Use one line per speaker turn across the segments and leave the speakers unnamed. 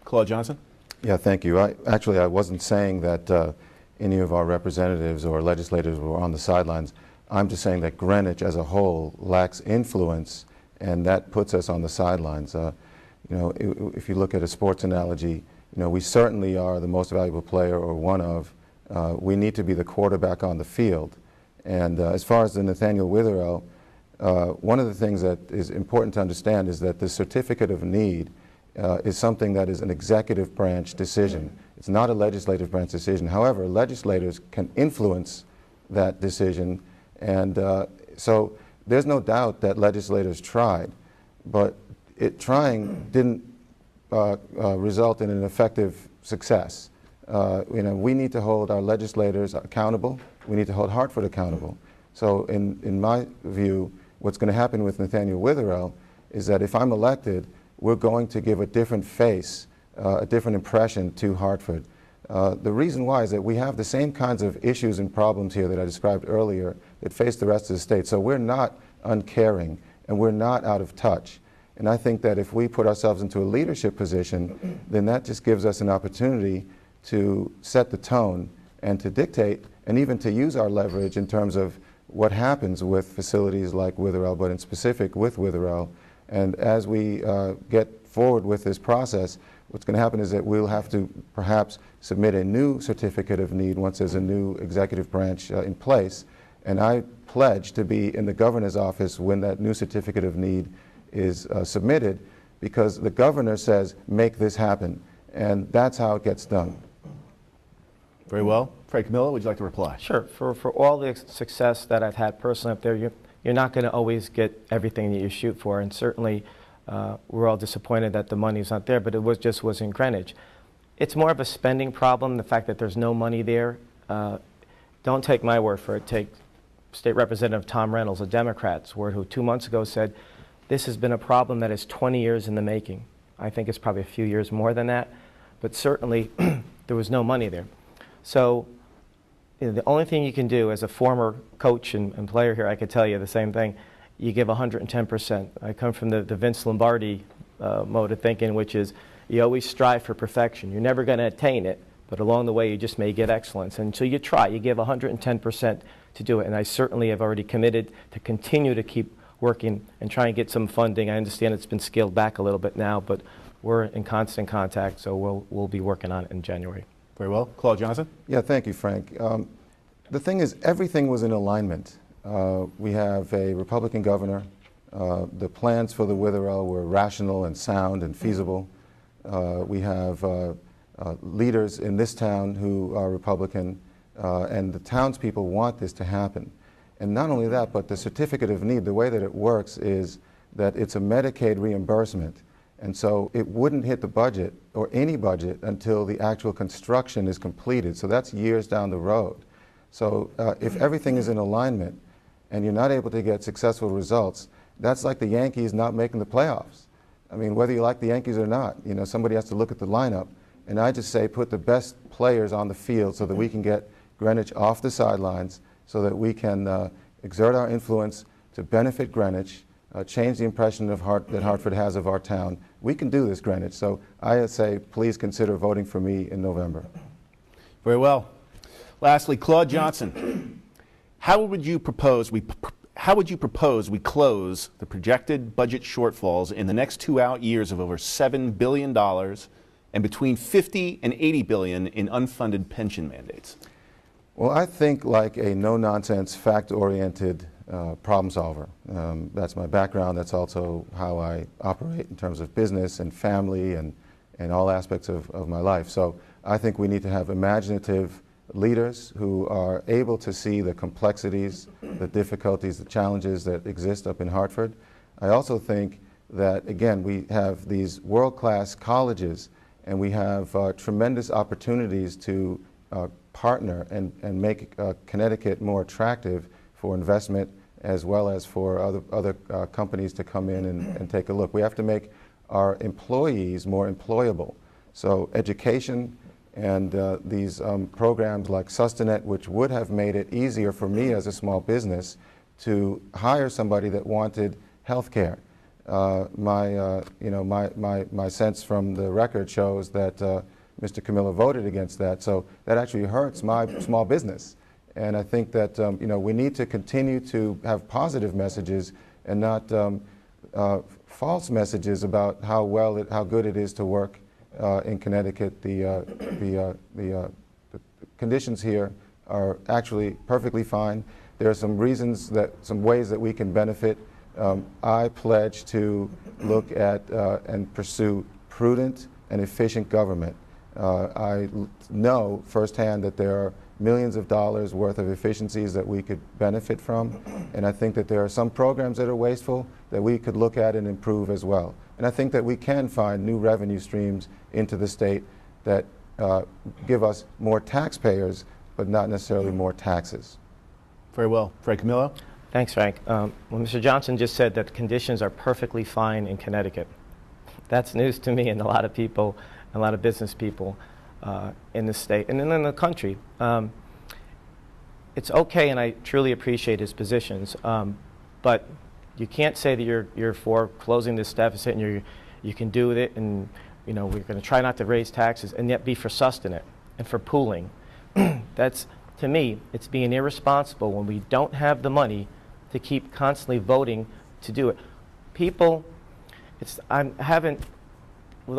Claude Johnson?
Yeah, thank you. Actually, I wasn't saying that any of our representatives or legislators were on the sidelines. I'm just saying that Greenwich as a whole lacks influence, and that puts us on the sidelines. If you look at a sports analogy, we certainly are the most valuable player, or one of. We need to be the quarterback on the field. And as far as the Nathaniel Witherell, one of the things that is important to understand is that the certificate of need is something that is an executive branch decision. It's not a legislative branch decision. However, legislators can influence that decision, and so there's no doubt that legislators tried, but trying didn't result in an effective success. We need to hold our legislators accountable. We need to hold Hartford accountable. So in my view, what's going to happen with Nathaniel Witherell is that if I'm elected, we're going to give a different face, a different impression to Hartford. The reason why is that we have the same kinds of issues and problems here that I described earlier that face the rest of the state. So we're not uncaring, and we're not out of touch. And I think that if we put ourselves into a leadership position, then that just gives us an opportunity to set the tone and to dictate, and even to use our leverage in terms of what happens with facilities like Witherell, but in specific with Witherell. And as we get forward with this process, what's going to happen is that we'll have to perhaps submit a new certificate of need once there's a new executive branch in place. And I pledge to be in the governor's office when that new certificate of need is submitted, because the governor says, make this happen. And that's how it gets done.
Very well. Fred Camillo, would you like to reply?
Sure. For all the success that I've had personally up there, you're not going to always get everything that you shoot for, and certainly we're all disappointed that the money's not there, but it was in Greenwich. It's more of a spending problem, the fact that there's no money there. Don't take my word for it. Take State Representative Tom Reynolds, a Democrat's word, who 2 months ago said, this has been a problem that is 20 years in the making. I think it's probably a few years more than that, but certainly there was no money there. So the only thing you can do as a former coach and player here, I could tell you the same thing. You give 110%. I come from the Vince Lombardi mode of thinking, which is you always strive for perfection. You're never going to attain it, but along the way you just may get excellence. And so you try. You give 110% to do it. And I certainly have already committed to continue to keep working and try and get some funding. I understand it's been scaled back a little bit now, but we're in constant contact, so we'll be working on it in January.
Very well. Claude Johnson?
Yeah, thank you, Frank. The thing is, everything was in alignment. We have a Republican governor. The plans for the Witherell were rational and sound and feasible. We have leaders in this town who are Republican, and the townspeople want this to happen. And not only that, but the certificate of need, the way that it works is that it's a Medicaid reimbursement. And so it wouldn't hit the budget, or any budget, until the actual construction is completed. So that's years down the road. So if everything is in alignment and you're not able to get successful results, that's like the Yankees not making the playoffs. I mean, whether you like the Yankees or not, somebody has to look at the lineup. And I just say put the best players on the field so that we can get Greenwich off the sidelines, so that we can exert our influence to benefit Greenwich, change the impression of that Hartford has of our town. We can do this, Greenwich. So I say please consider voting for me in November.
Very well. Lastly, Claude Johnson, how would you propose we close the projected budget shortfalls in the next 2 years of over $7 billion and between $50 and $80 billion in unfunded pension mandates?
Well, I think like a no-nonsense, fact-oriented problem solver. That's my background. That's also how I operate in terms of business and family and all aspects of my life. So I think we need to have imaginative leaders who are able to see the complexities, the difficulties, the challenges that exist up in Hartford. I also think that, again, we have these world-class colleges, and we have tremendous opportunities to partner and make Connecticut more attractive for investment, as well as for other companies to come in and take a look. We have to make our employees more employable. So education and these programs like Sustanet, which would have made it easier for me as a small business to hire somebody that wanted health care. my sense from the record shows that Mr. Camillo voted against that. So that actually hurts my small business. And I think that we need to continue to have positive messages and not false messages about how good it is to work in Connecticut. The conditions here are actually perfectly fine. There are some reasons some ways that we can benefit. I pledge to look at and pursue prudent and efficient government. I know firsthand that there are millions of dollars worth of efficiencies that we could benefit from, and I think that there are some programs that are wasteful that we could look at and improve as well. And I think that we can find new revenue streams into the state that give us more taxpayers, but not necessarily more taxes.
Very well. Fred Camillo?
Thanks, Frank. Well, Mr. Johnson just said that conditions are perfectly fine in Connecticut. That's news to me and a lot of people, a lot of business people in the state and in the country. It's okay, and I truly appreciate his positions, but you can't say that you're for closing this deficit and you can do it, and we're going to try not to raise taxes, and yet be for sustenance and for pooling. That's, to me, it's being irresponsible when we don't have the money to keep constantly voting to do it. People, with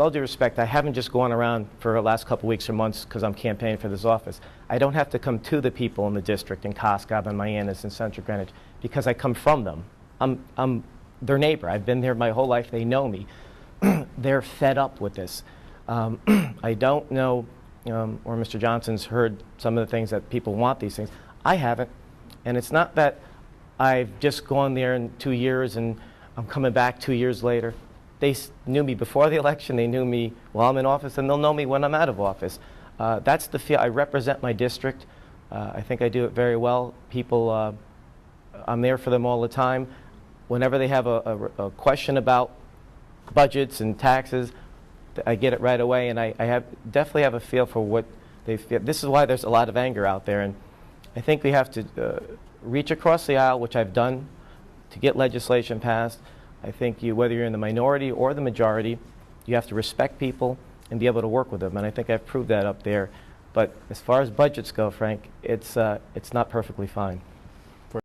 all due respect, I haven't just gone around for the last couple weeks or months because I'm campaigning for this office. I don't have to come to the people in the district, in Coscob and Miamis and Central Greenwich, because I come from them. I'm their neighbor. I've been there my whole life. They know me. They're fed up with this. I don't know, or Mr. Johnson's heard some of the things that people want these things. I haven't. And it's not that I've just gone there in 2 years and I'm coming back 2 years later. They knew me before the election. They knew me while I'm in office, and they'll know me when I'm out of office. That's the feel. I represent my district. I think I do it very well. People, I'm there for them all the time. Whenever they have a question about budgets and taxes, I get it right away, and I definitely have a feel for what they feel. This is why there's a lot of anger out there, and I think we have to reach across the aisle, which I've done, to get legislation passed. I think whether you're in the minority or the majority, you have to respect people and be able to work with them, and I think I've proved that up there. But as far as budgets go, Frank, it's not perfectly fine.